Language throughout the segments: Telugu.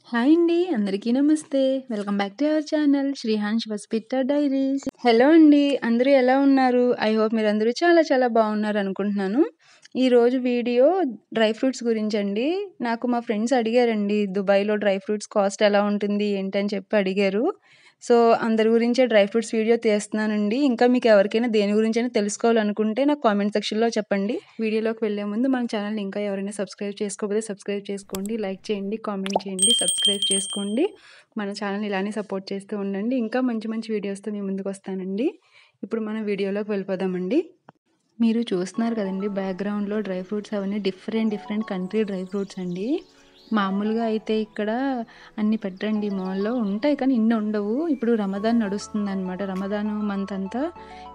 హాయ్ అండి. అందరికీ నమస్తే. Welcome back to our channel Srihans వస్పిట్టా డైరీస్. హలో అండి. అందరూ ఎలా ఉన్నారు? ఐ హోప్ మీరందరూ చాలా చాలా బాగున్నారు అనుకుంటున్నాను. ఈరోజు వీడియో డ్రై ఫ్రూట్స్ గురించండి. నాకు మా ఫ్రెండ్స్ అడిగారండి, దుబాయ్‌లో డ్రై ఫ్రూట్స్ కాస్ట్ ఎలా ఉంటుంది ఏంటని చెప్పి అడిగారు. సో, అందరి గురించే డ్రై ఫ్రూట్స్ వీడియో తీస్తున్నానండి. ఇంకా మీకు ఎవరికైనా దేని గురించైనా తెలుసుకోవాలనుకుంటే నాకు కామెంట్ సెక్షన్‌లో చెప్పండి. వీడియోలోకి వెళ్ళే ముందు మన ఛానల్‌ని ఇంకా ఎవరైనా సబ్స్క్రైబ్ చేసుకోకపోతే సబ్స్క్రైబ్ చేసుకోండి. లైక్ చేయండి, కామెంట్ చేయండి, సబ్స్క్రైబ్ చేసుకోండి. మన ఛానల్‌ని ఇలానే సపోర్ట్ చేస్తూ ఉండండి. ఇంకా మంచి మంచి వీడియోస్‌తో మీ ముందుకొస్తానండి. ఇప్పుడు మనం వీడియోలోకి వెళ్ళిపోదామండి. మీరు చూస్తున్నారు కదండీ బ్యాక్‌గ్రౌండ్‌లో డ్రై ఫ్రూట్స్ అవన్నీ డిఫరెంట్ కంట్రీ డ్రై ఫ్రూట్స్ అండి. మామూలుగా అయితే ఇక్కడ అన్ని పెట్టరండి మాల్‌లో. ఉంటాయి కానీ ఇన్ని ఉండవు. ఇప్పుడు రమదాన్ నడుస్తుందనమాట. రమదాన్ మంత్ అంతా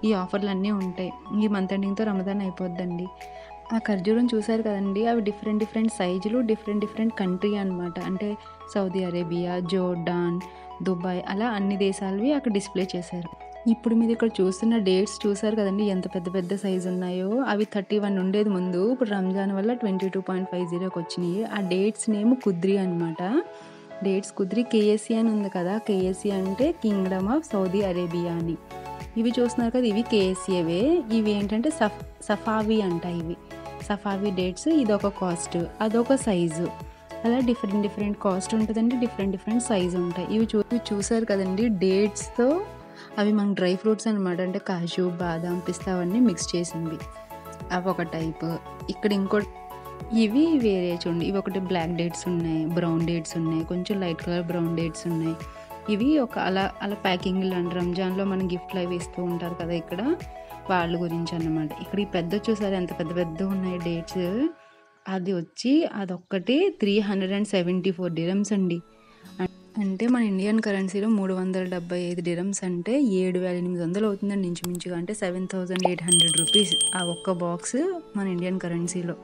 ఈ ఆఫర్‌లన్నీ ఉంటాయి. ఈ మంత్ ఎండింగ్‌తో రమదాన్ అయిపోద్దండి. ఆ ఖర్జూరం చూసారు కదండీ! అవి డిఫరెంట్ సైజులు, డిఫరెంట్ కంట్రీ అనమాట. అంటే సౌదీ అరేబియా, జోర్డాన్, దుబాయ్ అలా అన్ని దేశాలవి అక్కడ డిస్‌ప్లే చేశారు. ఇప్పుడు మీరు ఇక్కడ చూస్తున్న డేట్స్ చూసారు కదండీ! ఎంత పెద్ద సైజు ఉన్నాయో. అవి 31 ఉండేది ముందు. ఇప్పుడు రంజాన్ వల్ల 22.50కి వచ్చినాయి. ఆ డేట్స్ నేమ్ కుద్రి అనమాట. డేట్స్ కుద్రి కేఎస్సీ అని ఉంది కదా! కేఎస్సీ అంటే కింగ్డమ్ ఆఫ్ సౌదీ అరేబియా అని. ఇవి చూస్తున్నారు కదా! ఇవి కేఎస్సీవే. ఇవి ఏంటంటే సఫావీ అంట ఇవి. సఫావీ డేట్స్ ఇదొక కాస్ట్, అదొక సైజు. అలా డిఫరెంట్ కాస్ట్ ఉంటుందండి. డిఫరెంట్ సైజు ఉంటాయి. ఇవి చూసారు కదండీ డేట్స్‌తో. అవి మనకు డ్రై ఫ్రూట్స్ అనమాట. అంటే కాజు, బాదాం, పిస్తా అవన్నీ మిక్స్ చేసినవి. అవి ఒక టైపు. ఇక్కడ ఇవి వేరే చూడండి. ఇవి ఒకటి బ్లాక్ డేట్స్ ఉన్నాయి, బ్రౌన్ డేట్స్ ఉన్నాయి, కొంచెం లైట్ కలర్ బ్రౌన్ డేట్స్ ఉన్నాయి. ఇవి ఒక అలా ప్యాకింగ్‌లు అండి. రంజాన్‌లో మనం గిఫ్ట్లు అవి ఇస్తూ ఉంటారు కదా ఇక్కడ, వాళ్ళ గురించి అన్నమాట. ఇక్కడ ఈ పెద్దది చూసారా ఎంత పెద్దగా ఉన్నాయి డేట్స్. అది వచ్చి అదొక్కటి 374 డిరమ్స్ అండి. అంటే మన ఇండియన్ కరెన్సీలో 375 డిరమ్స్ అంటే 7,800 అవుతుందండి ఇంచుమించుగా. అంటే 7,800 రూపీస్ ఆ ఒక్క బాక్స్ మన ఇండియన్ కరెన్సీలో.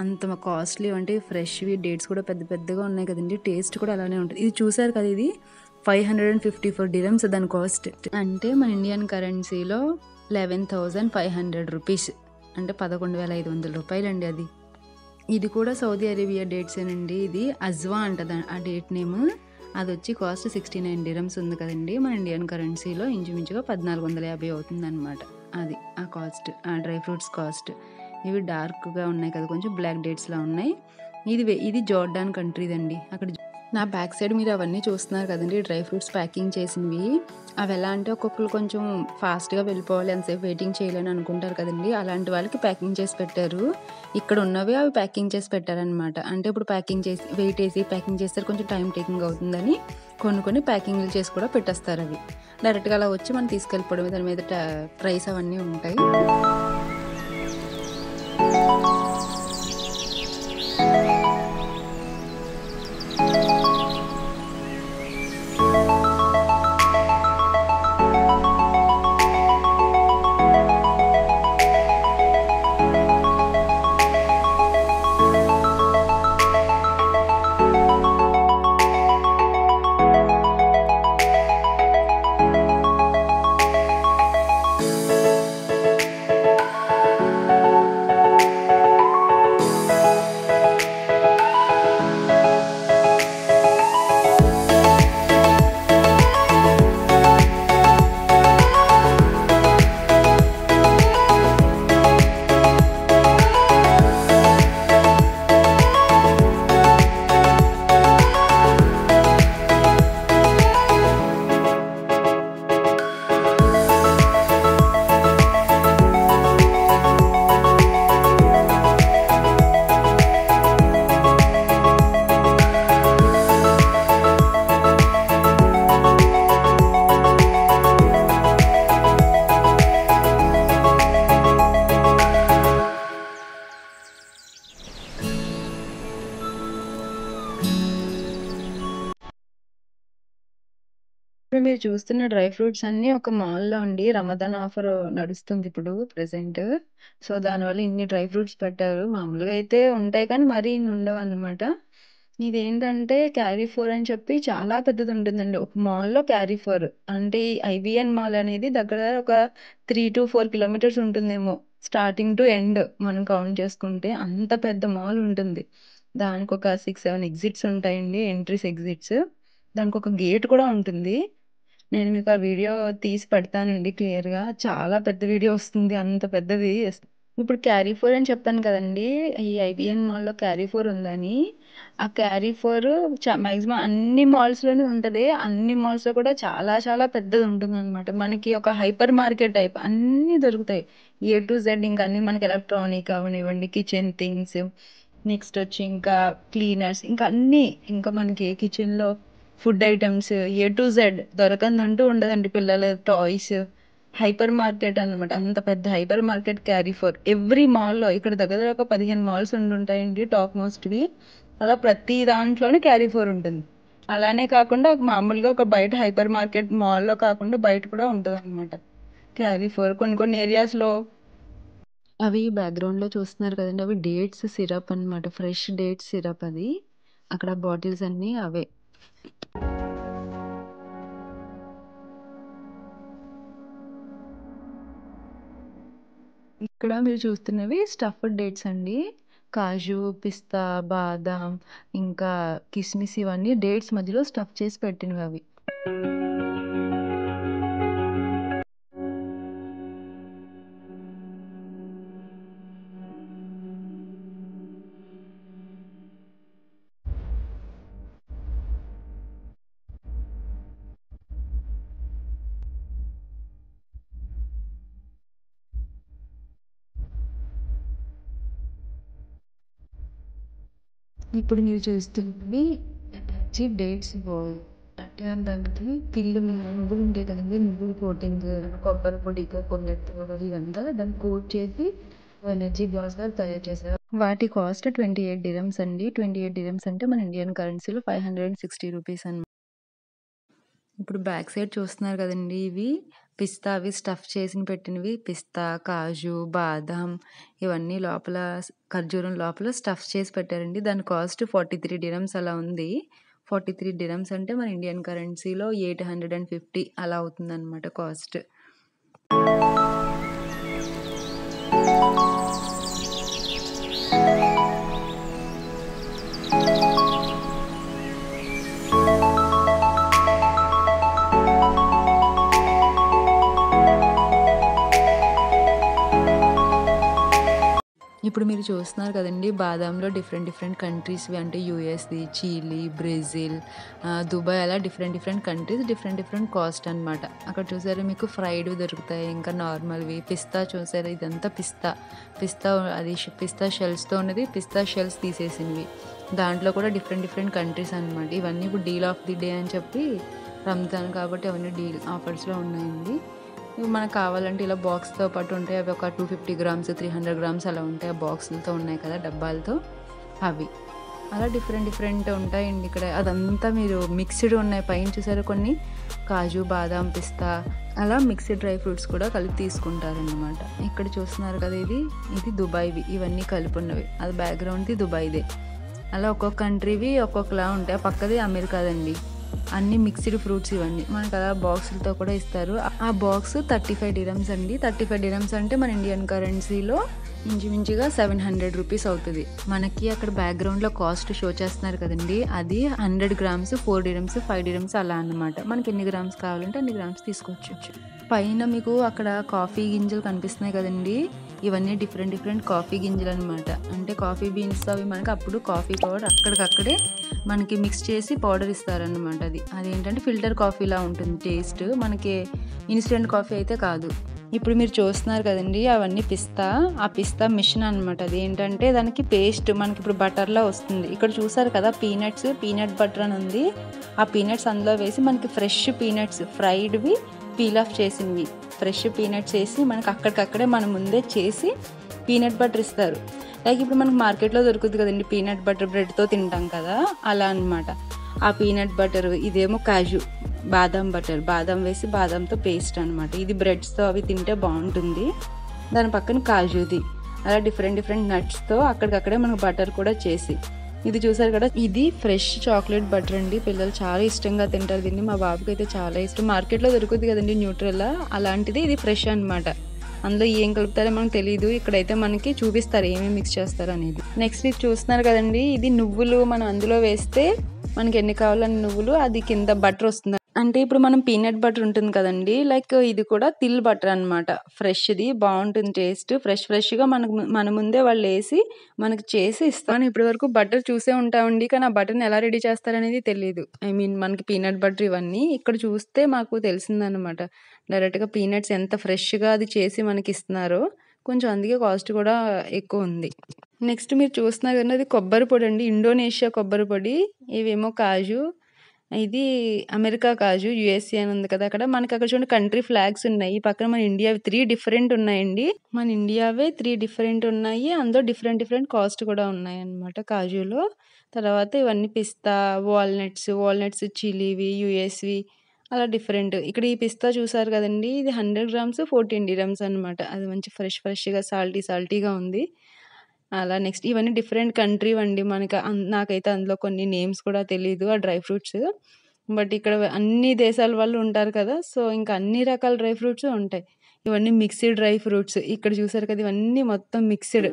అంత కాస్ట్లీ. అంటే ఫ్రెష్వి డేట్స్ కూడా పెద్దగా ఉన్నాయి కదండి. టేస్ట్ కూడా అలానే ఉంటుంది. ఇది చూసారు కదా, ఇది 554 డిరమ్స్ దాని కాస్ట్. అంటే మన ఇండియన్ కరెన్సీలో 11,500 రూపీస్. అంటే 11,500 రూపాయలండి అది. ఇది కూడా సౌదీ అరేబియా డేట్సేనండి. ఇది అజ్వా అంటది ఆ డేట్ నేమ్. అది వచ్చి కాస్ట్ 69 డిరమ్స్ ఉంది కదండి. మన ఇండియన్ కరెన్సీలో ఇంచుమించుగా 1450 అవుతుందన్నమాట. అది ఆ కాస్ట్, ఆ డ్రై ఫ్రూట్స్ కాస్ట్. ఇవి డార్క్గా ఉన్నాయి కదా, కొంచెం బ్లాక్ డేట్స్లా ఉన్నాయి. ఇది జోర్డాన్ కంట్రీదండి. అక్కడ నా బ్యాక్ సైడ్ మీరు అవన్నీ చూస్తున్నారు కదండి డ్రై ఫ్రూట్స్ ప్యాకింగ్ చేసినవి. అవి ఎలా అంటే ఒక్కొక్కరు కొంచెం ఫాస్ట్గా వెళ్ళిపోవాలి, ఎంతసేపు వెయిటింగ్ చేయాలని అనుకుంటారు కదండి. అలాంటి వాళ్ళకి ప్యాకింగ్ చేసి పెట్టారు. ఇక్కడ ఉన్నవి అవి ప్యాకింగ్ చేసి పెట్టారనమాట. అంటే ఇప్పుడు ప్యాకింగ్ చేసి వెయిట్ వేసి ప్యాకింగ్ చేస్తారు, కొంచెం టైం టేకింగ్ అవుతుందని కొన్ని ప్యాకింగ్లు చేసి కూడా పెట్టేస్తారు. అవి డైరెక్ట్గా అలా వచ్చి మనం తీసుకెళ్ళిపోవడం. దాని మీద ప్రైస్ అవన్నీ ఉంటాయి. ఇప్పుడు మీరు చూస్తున్న డ్రై ఫ్రూట్స్ అన్నీ ఒక మాల్‌లో అండి. రమదాన్ ఆఫర్ నడుస్తుంది ఇప్పుడు ప్రెజెంట్. సో, దానివల్ల ఇన్ని డ్రై ఫ్రూట్స్ పెట్టారు. మామూలుగా అయితే ఉంటాయి కానీ మరీ ఇన్ని ఉండవన్నమాట. ఇదేంటంటే క్యారీఫోర్ అని చెప్పి చాలా పెద్దది ఉంటుందండి. ఒక మాల్‌లో క్యారీఫోర్. అంటే ఈ ఐబిఎన్ మాల్ అనేది దగ్గర ఒక 3-4 కిలోమీటర్స్ ఉంటుందేమో. స్టార్టింగ్ టు ఎండ్ మనం కౌంట్ చేసుకుంటే అంత పెద్ద మాల్ ఉంటుంది. దానికొక 6, 7 ఎగ్జిట్స్ ఉంటాయండి. Entries, exits. దానికొక గేట్ కూడా ఉంటుంది. నేను మీకు ఆ వీడియో తీసి పెడతానండి క్లియర్‌గా. చాలా పెద్ద వీడియో వస్తుంది. అంత పెద్దది. ఇప్పుడు క్యారీఫోర్ అని చెప్పాను కదండీ! ఈ ఐబీఎన్ మాల్‌లో క్యారీఫోర్ ఉందని. ఆ క్యారీఫోర్ మాక్సిమం అన్ని మాల్స్‌లోనూ ఉంటది. అన్ని మాల్స్‌లో కూడా చాలా చాలా పెద్దది ఉంటుందనమాట. మనకి ఒక హైపర్ మార్కెట్ టైప్ అన్నీ దొరుకుతాయి. ఏ టు జెడ్ ఇంక అన్నీ మనకి ఎలక్ట్రానిక్ అవనివ్వండి, కిచెన్ థింగ్స్, నెక్స్ట్ వచ్చి ఇంకా క్లీనర్స్, ఇంకా అన్నీ ఇంకా మనకి కిచెన్‌లో food items A to Z దొరకందంటూ ఉండదండి. పిల్లల టాయ్స్, హైపర్ మార్కెట్ అనమాట. అంత పెద్ద హైపర్ మార్కెట్ క్యారీఫోర్. ఎవ్రీ మాల్‌లో ఇక్కడ దగ్గర దగ్గర ఒక 15 మాల్స్ ఉండుంటాయండి టాప్ మోస్ట్‌వి. అలా ప్రతి దాంట్లోనే క్యారీఫోర్ ఉంటుంది. అలానే కాకుండా మామూలుగా ఒక బయట హైపర్ మార్కెట్ మాల్‌లో కాకుండా బయట కూడా ఉంటదనమాట క్యారీఫోర్. కొన్ని కొన్ని ఏరియాస్‌లో అవి బ్యాక్‌గ్రౌండ్‌లో చూస్తున్నారు కదండీ! అవి డేట్స్ సిరప్ అనమాట. ఫ్రెష్ డేట్స్ సిరప్ అది. అక్కడ బాటిల్స్ అన్నీ అవే. ఇక్కడ మీరు చూస్తున్నవి స్టఫ్డ్ డేట్స్ అండి. కాజు, పిస్తా, బాదాం, ఇంకా కిస్మిస్ ఇవన్నీ డేట్స్ మధ్యలో స్టఫ్ చేసి పెట్టినవి అవి. ఇప్పుడు మీరు చూస్తున్నవి డేట్స్ బాల్. అంటే దానికి పిల్లు నువ్వులు ఉంటాయి కదండి, నువ్వులు కోటింగ్, కొబ్బరి పొడి, కోకోనట్ ఇదంతా దాన్ని కోట్ చేసి ఎనర్జీ బాల్స్ గా తయారు చేశారు. వాటి కాస్ట్ 28 డిరమ్స్ అండి. 28 డిరమ్స్ అంటే మన ఇండియన్ కరెన్సీలో 560 రూపీస్ అన్నమాట. ఇప్పుడు బ్యాక్ సైడ్ చూస్తున్నారు కదండి, ఇవి పిస్తా, అవి స్టఫ్ చేసి పెట్టినవి. పిస్తా, కాజు, బాదాం ఇవన్నీ లోపల ఖర్జూరం లోపల స్టఫ్ చేసి పెట్టారండి. దాని కాస్ట్ 43 డిరమ్స్ అలా ఉంది. 43 డిరమ్స్ అంటే మన ఇండియన్ కరెన్సీలో 850 అలా అవుతుందన్నమాట కాస్ట్. ఇప్పుడు మీరు చూస్తున్నారు కదండి, బాదాంలో డిఫరెంట్ కంట్రీస్వి, అంటే యూఎస్ది, చిలీ, బ్రెజిల్, దుబాయ్, అలా డిఫరెంట్ కంట్రీస్ డిఫరెంట్ కాస్ట్ అనమాట. అక్కడ చూసారు మీకు ఫ్రైడ్ దొరుకుతాయి, ఇంకా నార్మల్వి. పిస్తా చూసారు, ఇదంతా పిస్తా అది పిస్తా షెల్స్తో ఉన్నది, పిస్తా షెల్స్ తీసేసినవి. దాంట్లో కూడా డిఫరెంట్ కంట్రీస్ అనమాట. ఇవన్నీ ఇప్పుడు డీల్ ఆఫ్ ది డే అని చెప్పి, రంజాన్ కాబట్టి అవన్నీ డీల్ ఆఫర్స్లో ఉన్నాయండి. ఇవి మనకు కావాలంటే ఇలా బాక్స్తో పాటు ఉంటాయి. అవి ఒక 250 గ్రామ్స్, 300 గ్రామ్స్ అలా ఉంటాయి. ఆ బాక్సులతో ఉన్నాయి కదా, డబ్బాలతో, అవి అలా డిఫరెంట్ ఉంటాయండి ఇక్కడ. అదంతా మీరు మిక్స్డ్ ఉన్నాయి. పైన చూసారు కొన్ని కాజు, బాదాం, పిస్తా, అలా మిక్స్డ్ డ్రై ఫ్రూట్స్ కూడా కలిపి తీసుకుంటారనమాట. ఇక్కడ చూస్తున్నారు కదా, ఇది దుబాయ్వి. ఇవన్నీ కలిపి ఉన్నవి. అది బ్యాక్గ్రౌండ్ది దుబాయ్దే. అలా ఒక్కొక్క కంట్రీవి ఒక్కొక్కలా ఉంటాయి. ఆ పక్కది అమెరికాదండి. అన్ని మిక్స్డ్ ఫ్రూట్స్ ఇవన్నీ మనకు అలా బాక్సులతో కూడా ఇస్తారు. ఆ బాక్స్ 35 డిరమ్స్ అండి. 35 డిరమ్స్ అంటే మన ఇండియన్ కరెన్సీలో ఇంచుమించుగా 700 రూపీస్ అవుతుంది. మనకి అక్కడ బ్యాక్గ్రౌండ్లో కాస్ట్ షో చేస్తున్నారు కదండి, అది 100 గ్రామ్స్ 4 డిరమ్స్ 5 డిరమ్స్ అలా అన్నమాట. మనకి ఎన్ని గ్రామ్స్ కావాలంటే అన్ని గ్రామ్స్ తీసుకోవచ్చు. పైన మీకు అక్కడ కాఫీ గింజలు కనిపిస్తున్నాయి కదండి, ఇవన్నీ డిఫరెంట్ కాఫీ గింజలు అనమాట. అంటే కాఫీ బీన్స్ అవి మనకి అప్పుడు కాఫీ పౌడర్ అక్కడికక్కడే మనకి మిక్స్ చేసి పౌడర్ ఇస్తారనమాట. అదేంటంటే ఫిల్టర్ కాఫీలా ఉంటుంది టేస్ట్, మనకి ఇన్స్టెంట్ కాఫీ అయితే కాదు. ఇప్పుడు మీరు చూస్తున్నారు కదండి, అవన్నీ పిస్తా. ఆ పిస్తా మిషన్ అనమాట. అదేంటంటే దానికి పేస్ట్ మనకి ఇప్పుడు బటర్లా వస్తుంది. ఇక్కడ చూసారు కదా పీనట్ బటర్ అని ఉంది. ఆ పీనట్స్ అందులో వేసి మనకి ఫ్రెష్ పీనట్స్ ఫ్రైడ్వి, పీల్ ఆఫ్ చేసినవి ఫ్రెష్ పీనట్స్ వేసి మనకి అక్కడికక్కడే మన ముందే చేసి పీనట్ బటర్ ఇస్తారు. లైక్ ఇప్పుడు మనకు మార్కెట్లో దొరుకుతుంది కదండి పీనట్ బటర్, బ్రెడ్తో తింటాం కదా, అలా అనమాట. ఆ పీనట్ బటర్, ఇదేమో కాజు, బాదం బటర్, బాదం వేసి బాదంతో పేస్ట్ అనమాట. ఇది బ్రెడ్స్తో అవి తింటే బాగుంటుంది. దాని పక్కన కాజుది, అలా డిఫరెంట్ నట్స్తో అక్కడికక్కడే మనకు బటర్ కూడా చేసి. ఇది చూసారు కదా, ఇది ఫ్రెష్ చాక్లెట్ బటర్ అండి. పిల్లలు చాలా ఇష్టంగా తింటారు దీన్ని. మా బాబుకి అయితే చాలా ఇష్టం. మార్కెట్లో దొరుకుతుంది కదండి న్యూట్రెల్లా, అలాంటిది ఇది ఫ్రెష్ అనమాట. అందులో ఏం కలుపుతారో మనకు తెలియదు. ఇక్కడైతే మనకి చూపిస్తారు ఏమేమి మిక్స్ చేస్తారు అనేది. నెక్స్ట్ ఇది చూస్తున్నారు కదండి, ఇది నువ్వులు మనం అందులో వేస్తే మనకి ఎన్ని కావాలని నువ్వులు, అది కింద బటర్ వస్తుంది. అంటే ఇప్పుడు మనం పీనట్ బటర్ ఉంటుంది కదండి, లైక్ ఇది కూడా తిల్ బటర్ అనమాట. ఫ్రెష్ది బాగుంటుంది టేస్ట్. ఫ్రెష్గా మన ముందే వాళ్ళు వేసి మనకి చేసి ఇస్తాను. ఇప్పటి వరకు బటర్ చూసే ఉంటామండి, కానీ ఆ బటర్ని ఎలా రెడీ చేస్తారనేది తెలియదు. ఐ మీన్ మనకి పీనట్ బటర్ ఇవన్నీ ఇక్కడ చూస్తే మాకు తెలిసిందనమాట. డైరెక్ట్గా పీనట్స్ ఎంత ఫ్రెష్గా అది చేసి మనకి ఇస్తున్నారో, కొంచెం అందుకే కాస్ట్ కూడా ఎక్కువ ఉంది. నెక్స్ట్ మీరు చూస్తున్నారు కదండి, అది కొబ్బరి పొడి అండి, ఇండోనేషియా కొబ్బరి పొడి. ఇవేమో కాజు, ఇది అమెరికా కాజు, యుఎస్ఏ అని ఉంది కదా అక్కడ. మనకి అక్కడ చూడండి కంట్రీ ఫ్లాగ్స్ ఉన్నాయి. ఈ పక్కన మన ఇండియా 3 డిఫరెంట్ ఉన్నాయండి. మన ఇండియావే 3 డిఫరెంట్ ఉన్నాయి. అందులో డిఫరెంట్ కాస్ట్ కూడా ఉన్నాయి అన్నమాట కాజులో. తర్వాత ఇవన్నీ పిస్తా, వాల్నట్స్ చిలీవి, యుఎస్వి అలా డిఫరెంట్. ఇక్కడ ఈ పిస్తా చూసారు కదండి, ఇది 100 గ్రామ్స్ 14 dirhams అనమాట. అది మంచి ఫ్రెష్గా సాల్టీగా ఉంది. అలా నెక్స్ట్ ఇవన్నీ డిఫరెంట్ కంట్రీ అండి. మనకి నాకైతే అందులో కొన్ని నేమ్స్ కూడా తెలీదు ఆ డ్రై ఫ్రూట్స్. బట్ ఇక్కడ అన్ని దేశాల వాళ్ళు ఉంటారు కదా, సో ఇంకా అన్ని రకాల డ్రై ఫ్రూట్స్ ఉంటాయి. ఇవన్నీ మిక్స్డ్ డ్రై ఫ్రూట్స్. ఇక్కడ చూసారు కదా, ఇవన్నీ మొత్తం మిక్స్డ్.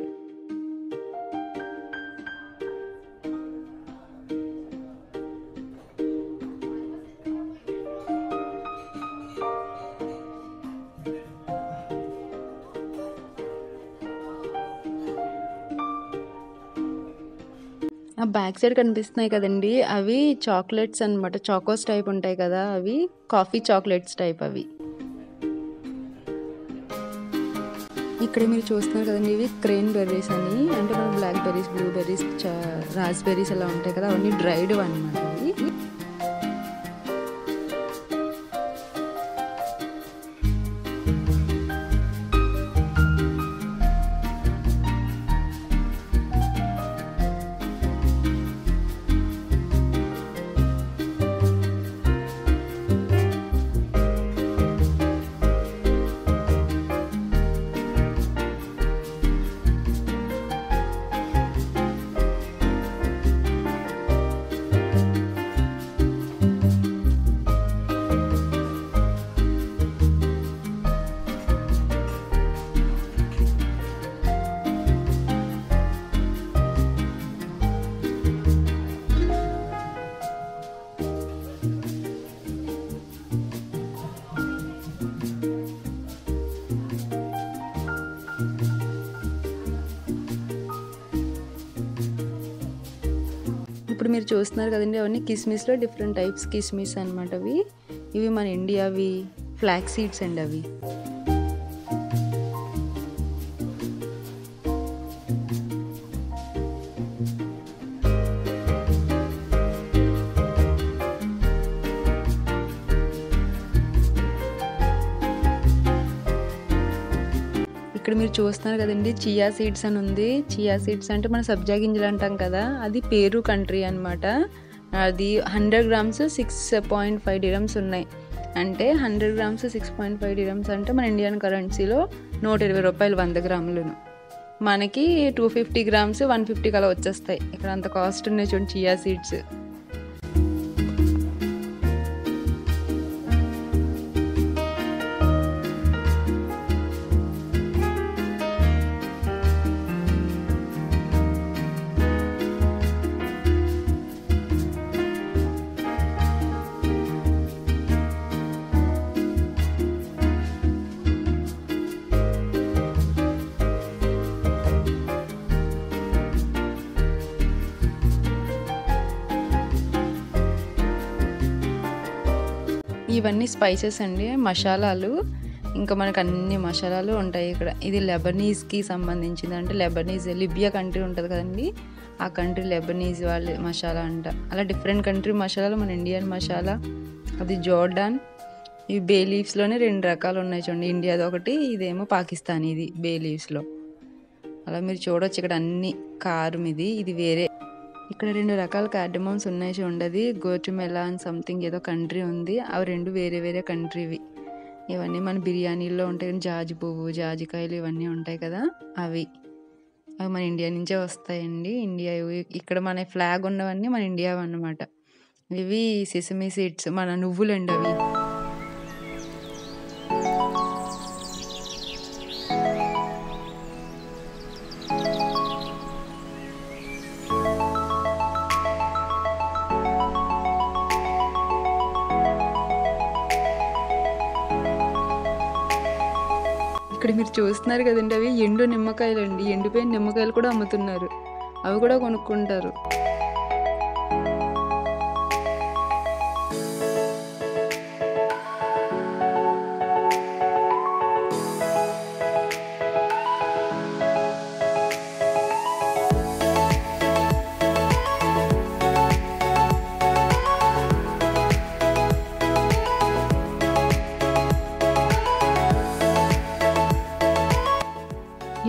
ఆ బ్యాక్ సైడ్ కనిపిస్తున్నాయి కదండి, అవి చాక్లెట్స్ అనమాట. చాకోస్ టైప్ ఉంటాయి కదా, అవి కాఫీ చాక్లెట్స్ టైప్ అవి. ఇక్కడ మీరు చూస్తున్నారు కదండి, ఇవి క్రేన్ బెర్రీస్ అని. అంటే మన black berries, blue berries, raspberries అలా ఉంటాయి కదా, అవన్నీ డ్రైడ్ అనమాట. అవి ఇప్పుడు మీరు చూస్తున్నారు కదండి, అవన్నీ కిస్మిస్లో డిఫరెంట్ టైప్స్ కిస్మిస్ అనమాట. ఇవి మన ఇండియావి ఫ్లాక్ సీడ్స్ అండి అవి. ఇక్కడ మీరు చూస్తున్నారు కదండి, చియా సీడ్స్ అని ఉంది. చియా సీడ్స్ అంటే మన సబ్జా గింజలు అంటాం కదా, అది పెరు కంట్రీ అనమాట. అది 100 grams 6.5 dirhams ఉన్నాయి. అంటే 100 grams 6.5 dirhams అంటే మన ఇండియన్ కరెన్సీలో 120 రూపాయలు 100 గ్రాములను. మనకి 250 grams 150 అలా వచ్చేస్తాయి. ఇక్కడ అంత కాస్ట్ ఉన్నాయి చూడండి చియా సీడ్స్. ఇవన్నీ స్పైసెస్ అండి, మసాలాలు. ఇంకా మనకు అన్ని మసాలాలు ఉంటాయి ఇక్కడ. ఇది లెబనీస్కి సంబంధించింది. అంటే లిబియా కంట్రీ ఉంటుంది కదండి, ఆ కంట్రీ లెబనీస్ వాళ్ళ మసాలా అంట. అలా డిఫరెంట్ కంట్రీ మసాలాలు. మన ఇండియన్ మసాలా అది జోర్డాన్. ఇవి బే లీవ్స్లోనే 2 రకాలు ఉన్నాయి చూడండి. ఇండియాది ఒకటి, ఇదేమో పాకిస్తానీ, ఇది బే లీవ్స్లో. అలా మీరు చూడొచ్చు ఇక్కడ అన్ని కారం. ఇది వేరే. ఇక్కడ 2 రకాల కార్డమమ్స్ ఉన్నాయి చూడండి. అది గోటుమెలా అని సంథింగ్ ఏదో కంట్రీ ఉంది. అవి 2 వేరే కంట్రీవి. ఇవన్నీ మన బిర్యానీల్లో ఉంటాయి. జాజి పువ్వు, జాజికాయలు ఇవన్నీ ఉంటాయి కదా, అవి మన ఇండియా నుంచే వస్తాయండి. ఇండియా ఇక్కడ మన ఫ్లాగ్ ఉన్నవన్నీ మన ఇండియా అన్నమాట. ఇవి సెసమీ సీడ్స్, మన నువ్వులండి అవి. ఇక్కడ మీరు చూస్తున్నారు కదండి, అవి ఎండు నిమ్మకాయలండి. ఎండిపోయిన నిమ్మకాయలు కూడా అమ్ముతున్నారు, అవి కూడా కొనుక్కుంటారు.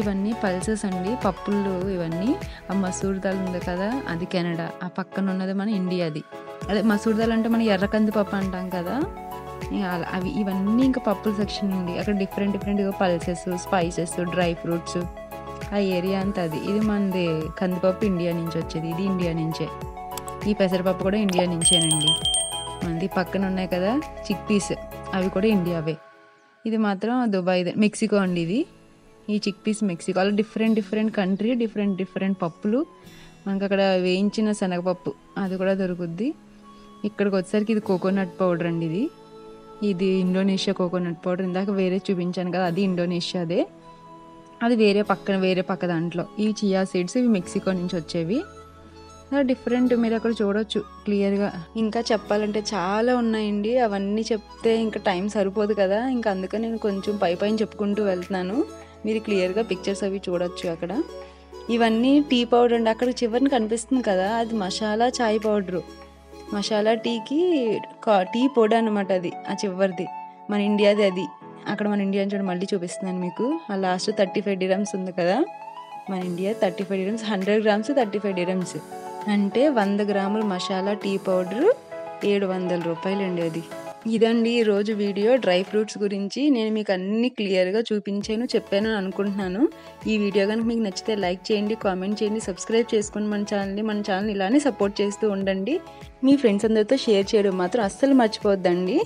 ఇవన్నీ పల్సెస్ అండి, పప్పులు ఇవన్నీ. ఆ మసూర్ దాల్ ఉంది కదా, అది కెనడా. ఆ పక్కన ఉన్నది మన ఇండియాది. అదే మసూర్ దాల్ అంటే మనం ఎర్ర కందిపప్పు అంటాం కదా, అవి ఇవన్నీ ఇంకా పప్పుల సెక్షన్ అండి. అక్కడ డిఫరెంట్ డిఫరెంట్గా పల్సెస్, స్పైసెస్, డ్రై ఫ్రూట్స్, ఆ ఏరియా అంతా అది. ఇది మనది కందిపప్పు ఇండియా నుంచి వచ్చేది, ఇది ఇండియా నుంచే. ఈ పెసరపప్పు కూడా ఇండియా నుంచేనండి. మనది పక్కన ఉన్నాయి కదా చిక్ పీస్, అవి కూడా ఇండియావే. ఇది మాత్రం దుబాయ్, మెక్సికో అండి ఇది. ఈ చిక్ పీస్ మెక్సికో. అలా different different country, different different పప్పులు. మనకు అక్కడ వేయించిన శనగపప్పు అది కూడా దొరుకుద్ది. ఇక్కడికి వచ్చేసరికి ఇది కోకోనట్ పౌడర్ అండి. ఇది ఇండోనేషియా కోకోనట్ పౌడర్. ఇందాక వేరే చూపించాను కదా, అది ఇండోనేషియాదే. అది వేరే పక్క దాంట్లో. ఈ చియా సీడ్స్ ఇవి మెక్సికో నుంచి వచ్చేవి. డిఫరెంట్, మీరు అక్కడ చూడొచ్చు క్లియర్గా. ఇంకా చెప్పాలంటే చాలా ఉన్నాయండి, అవన్నీ చెప్తే ఇంకా టైం సరిపోదు కదా. ఇంకా అందుకని నేను కొంచెం పైన చెప్పుకుంటూ వెళ్తున్నాను. మీరు క్లియర్గా పిక్చర్స్ అవి చూడొచ్చు అక్కడ. ఇవన్నీ టీ పౌడర్ అండి. అక్కడ చివరిని కనిపిస్తుంది కదా, అది మసాలా చాయ్ పౌడరు. మసాలా టీకి టీ పొడి అనమాట అది, ఆ చివరిది మన ఇండియాది అది. అక్కడ మన ఇండియా చూడండి, మళ్ళీ చూపిస్తున్నాను మీకు. ఆ లాస్ట్ 35 dirhams ఉంది కదా, మన ఇండియా 35 dirhams. 100 grams 35 dirhams అంటే 100 గ్రాముల మసాలా టీ పౌడరు 700 రూపాయలండి అది. ఇదండి ఈరోజు వీడియో డ్రై ఫ్రూట్స్ గురించి. నేను మీకు అన్ని క్లియర్గా చూపించాను, చెప్పాను అనుకుంటున్నాను. ఈ వీడియో కనుక మీకు నచ్చితే లైక్ చేయండి, కామెంట్ చేయండి, సబ్స్క్రైబ్ చేసుకోండి మన ఛానల్ని ఇలానే సపోర్ట్ చేస్తూ ఉండండి. మీ ఫ్రెండ్స్ అందరితో షేర్ చేయడం మాత్రం అస్సలు మర్చిపోద్దండి.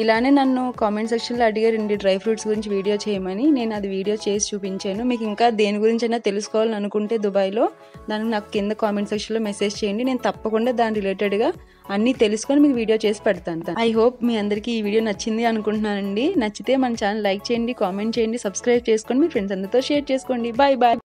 ఇలానే నన్ను కామెంట్ సెక్షన్లో అడిగారండి డ్రై ఫ్రూట్స్ గురించి వీడియో చేయమని. నేను అది వీడియో చేసి చూపించాను. మీకు ఇంకా దేని గురించి అయినా తెలుసుకోవాలని అనుకుంటే దుబాయ్లో, దానికి నాకు కింద కామెంట్ సెక్షన్లో మెసేజ్ చేయండి. నేను తప్పకుండా దాని రిలేటెడ్గా అన్నీ తెలుసుకొని మీకు వీడియో చేసి పెడతాను. ఐ హోప్ మీ అందరికీ ఈ వీడియో నచ్చింది అనుకుంటున్నానండి. నచ్చితే మన ఛానల్ లైక్ చేయండి, కామెంట్ చేయండి, సబ్స్క్రైబ్ చేసుకోండి, మీ ఫ్రెండ్స్ అందరితో షేర్ చేసుకోండి. Bye bye.